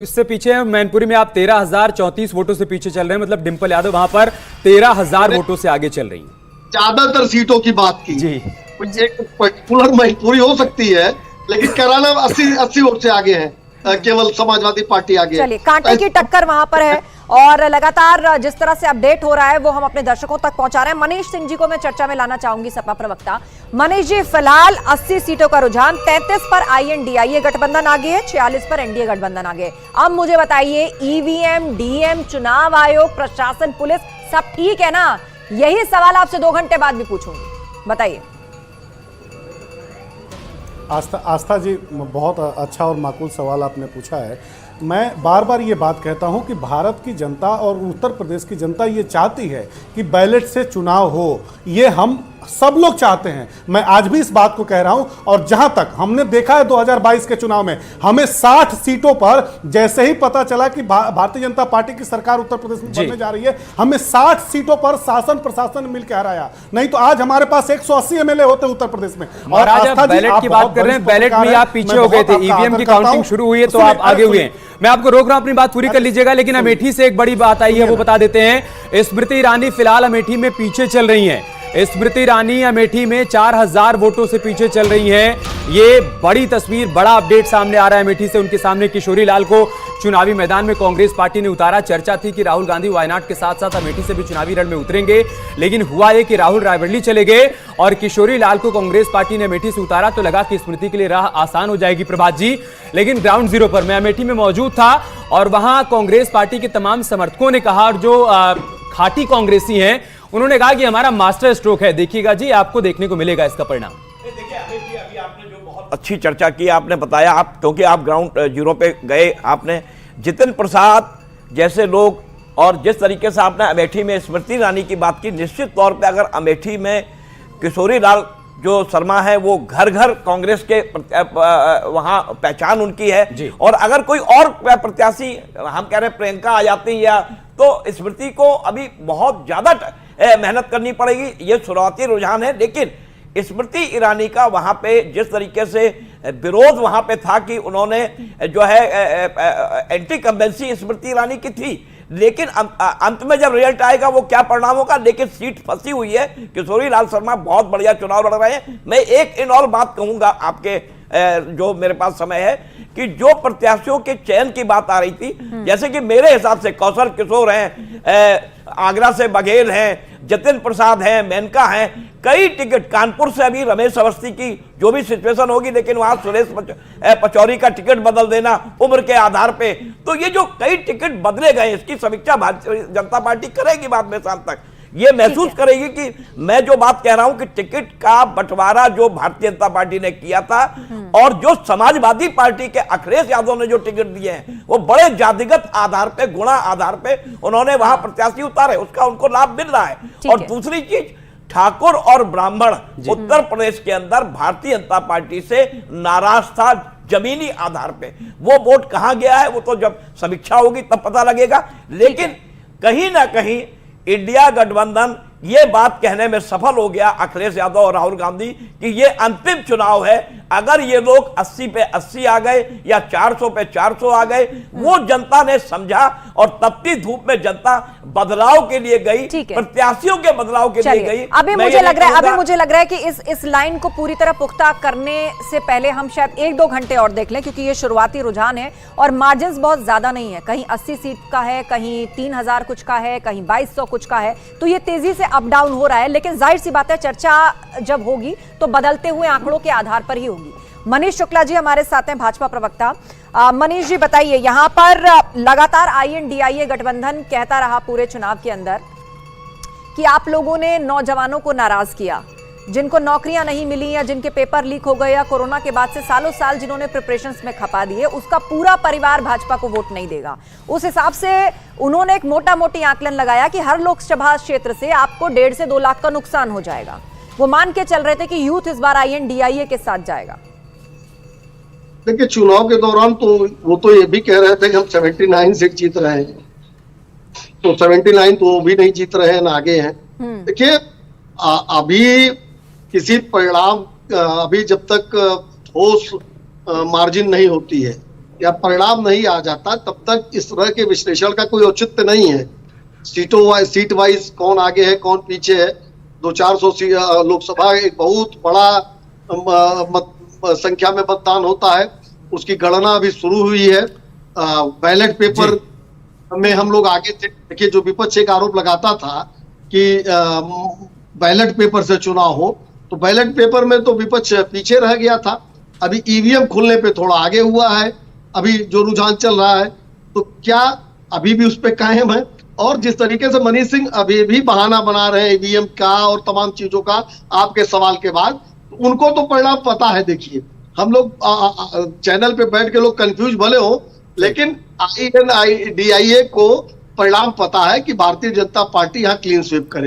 इससे पीछे मैनपुरी में आप 13,034 वोटों से पीछे चल रहे हैं। मतलब डिंपल यादव वहां पर 13,000 वोटों से आगे चल रही हैं। ज्यादातर सीटों की बात की जी, एक पर्टिकुलर मैनपुरी हो सकती है, लेकिन कराना 80 वोट से आगे है। केवल समाजवादी पार्टी आगे। चलिए, कांटे की टक्कर वहां पर है और लगातार जिस तरह से अपडेट हो रहा है वो हम अपने दर्शकों तक पहुंचा रहे हैं। मनीष सिंह जी को मैं चर्चा में लाना चाहूंगी, सपा प्रवक्ता। मनीष जी, फिलहाल 80 सीटों का रुझान, 33 पर INDIA गठबंधन आगे है, 46 पर NDA गठबंधन आगे है। अब मुझे बताइए, EVM, DM, चुनाव आयोग, प्रशासन, पुलिस सब ठीक है ना? यही सवाल आपसे 2 घंटे बाद भी पूछूंगी, बताइए। आस्था जी, बहुत अच्छा और माकूल सवाल आपने पूछा है। मैं बार बार ये बात कहता हूँ कि भारत की जनता और उत्तर प्रदेश की जनता ये चाहती है कि बैलेट से चुनाव हो। ये हम सब लोग चाहते हैं। मैं आज भी इस बात को कह रहा हूं। और जहां तक हमने देखा है 2022 के चुनाव में हमें 60 सीटों पर जैसे ही पता चला कि भारतीय जनता पार्टी की सरकार उत्तर प्रदेश में बनने जा रही है, हमें 60 सीटों पर शासन प्रशासन ने मिलकर हराया। नहीं तो आज हमारे पास 180 MLA होते उत्तर प्रदेश में। और आज आप बैलेट की बात कर रहे हैं, बैलेट में आप पीछे हो गए थे। EVM की काउंटिंग शुरू हुई है तो आप आगे हुए हैं। मैं आपको रोक रहा हूं, अपनी बात पूरी कर लीजिएगा। लेकिन अमेठी से एक बड़ी बात आई है, वो बता देते हैं। स्मृति ईरानी फिलहाल अमेठी में पीछे चल रही हैं। स्मृति ईरानी अमेठी में 4,000 वोटों से पीछे चल रही हैं। ये बड़ी तस्वीर, बड़ा अपडेट सामने आ रहा है अमेठी से। उनके सामने किशोरी लाल को चुनावी मैदान में कांग्रेस पार्टी ने उतारा। चर्चा थी कि राहुल गांधी वायनाड के साथ साथ अमेठी से भी चुनावी रण में उतरेंगे, लेकिन हुआ ये कि राहुल रायबरेली चले गए और किशोरी लाल को कांग्रेस पार्टी ने अमेठी से उतारा। तो लगा कि स्मृति के लिए राह आसान हो जाएगी, प्रभात जी। लेकिन ग्राउंड जीरो पर मैं अमेठी में मौजूद था और वहां कांग्रेस पार्टी के तमाम समर्थकों ने कहा, और जो खाटी कांग्रेसी हैं उन्होंने कहा कि हमारा मास्टर स्ट्रोक है। देखिएगा जी, आपको देखने को मिलेगा इसका परिणाम। देखिए अमेठी, अभी आपने जो बहुत अच्छी चर्चा की, आपने बताया, आप क्योंकि आप ग्राउंड जीरो पे गए, आपने जितिन प्रसाद जैसे लोग और जिस तरीके से आपने अमेठी में स्मृति ईरानी की बात की, निश्चित तौर पे अगर अमेठी में किशोरी लाल जो शर्मा है वो घर घर कांग्रेस के वहां पहचान उनकी है। और अगर कोई और प्रत्याशी, हम कह रहे हैं प्रियंका आ जाती या, तो स्मृति को अभी बहुत ज्यादा मेहनत करनी पड़ेगी। ये शुरुआती रुझान है। लेकिन स्मृति ईरानी का वहां पे जिस तरीके से विरोध वहां पे था कि उन्होंने जो है एंटी कंबेंसी स्मृति ईरानी की थी, लेकिन अंत में जब रिजल्ट आएगा वो क्या परिणाम होगा। लेकिन सीट फंसी हुई है। किशोरी लाल शर्मा बहुत बढ़िया चुनाव लड़ रहे हैं। मैं एक इन और बात कहूंगा आपके, जो मेरे पास समय है, कि जो प्रत्याशियों के चयन की बात आ रही थी, जैसे कि मेरे हिसाब से कौशल किशोर हैं, आगरा से बघेल हैं, जतिन प्रसाद हैं, मेनका हैं, कई टिकट, कानपुर से अभी रमेश अवस्थी की जो भी सिचुएशन होगी, लेकिन वहां सुरेश पचौरी का टिकट बदल देना उम्र के आधार पे, तो ये जो कई टिकट बदले गए, इसकी समीक्षा भारतीय जनता पार्टी करेगी बाद में शाम तक। ये महसूस करेगी कि मैं जो बात कह रहा हूं कि टिकट का बंटवारा जो भारतीय जनता पार्टी ने किया था और जो समाजवादी पार्टी के अखिलेश यादव ने जो टिकट दिए हैं, वो बड़े जातिगत आधार पे, गुणा आधार पे उन्होंने वहां प्रत्याशी उतारे, उसका उनको लाभ मिल रहा है। और दूसरी चीज, ठाकुर और ब्राह्मण उत्तर प्रदेश के अंदर भारतीय जनता पार्टी से नाराज था जमीनी आधार पे। वो वोट कहां गया है वो तो जब समीक्षा होगी तब पता लगेगा। लेकिन कहीं ना कहीं इंडिया गठबंधन ये बात कहने में सफल हो गया, अखिलेश यादव और राहुल गांधी, कि ये अंतिम चुनाव है। अगर ये लोग 80 पे 80 आ गए या 400 पे 400 आ गए, वो जनता ने समझा और तपती धूप में जनता बदलाव के लिए गई, प्रत्याशियों के बदलाव के लिए गई। अभी मुझे लग रहा है कि इस लाइन को पूरी तरह पुख्ता करने से पहले हम शायद 1-2 घंटे और देख लें, क्योंकि ये शुरुआती रुझान है और मार्जिन बहुत ज्यादा नहीं है। कहीं 80 सीट का है, कहीं 3,000 कुछ का है, कहीं 2,200 कुछ का है। तो ये तेजी से अप डाउन हो रहा है। लेकिन जाहिर सी बात है, चर्चा जब होगी तो बदलते हुए आंकड़ों के आधार पर ही होगी। मनीष शुक्ला जी हमारे साथ हैं, भाजपा प्रवक्ता। मनीष जी बताइए, यहां पर लगातार INDIA गठबंधन कहता रहा पूरे चुनाव के अंदर कि आप लोगों ने नौजवानों को नाराज किया, जिनको नौकरियां नहीं मिली या जिनके पेपर लीक हो गए या कोरोना के बाद से सालों साल जिन्होंने प्रिपरेशंस में खपा दिए, उसका पूरा परिवार भाजपा को वोट नहीं देगा। उस हिसाब से उन्होंने एक मोटी आंकलन लगाया कि हर लोकसभा क्षेत्र से आपको 1.5 से 2 लाख का नुकसान हो जाएगा। वो मान के चल रहे थे कि यूथ इस बार INDIA के साथ जाएगा। देखिए, चुनाव के दौरान तो वो तो ये भी कह रहे थे कि हम 79 सीट जीत रहे हैं, तो 79 तो वो भी नहीं जीत रहे हैं, ना आगे हैं। देखिए, अभी किसी परिणाम, अभी जब तक ठोस मार्जिन नहीं होती है, या परिणाम नहीं आ जाता तब तक इस तरह के विश्लेषण का कोई औचित्य नहीं है। सीट वाइज कौन आगे है कौन पीछे है, 200-400 लोकसभा एक बहुत बड़ा संख्या में मतदान होता है, उसकी गणना अभी शुरू हुई है। बैलेट पेपर में हम लोग आगे थे। देखिए, जो विपक्ष एक आरोप लगाता था कि बैलेट पेपर से चुनाव हो, तो बैलेट पेपर में तो विपक्ष पीछे रह गया था। अभी ईवीएम खुलने पे थोड़ा आगे हुआ है। अभी जो रुझान चल रहा है, तो क्या अभी भी उस पे कायम है? और जिस तरीके से मनीष सिंह अभी भी बहाना बना रहे हैं ईवीएम का और तमाम चीजों का आपके सवाल के बाद, उनको तो परिणाम पता है। देखिए, हम लोग चैनल पे बैठ के लोग कंफ्यूज भले हो, लेकिन INDIA को परिणाम पता है कि भारतीय जनता पार्टी यहाँ क्लीन स्वीप करेगी।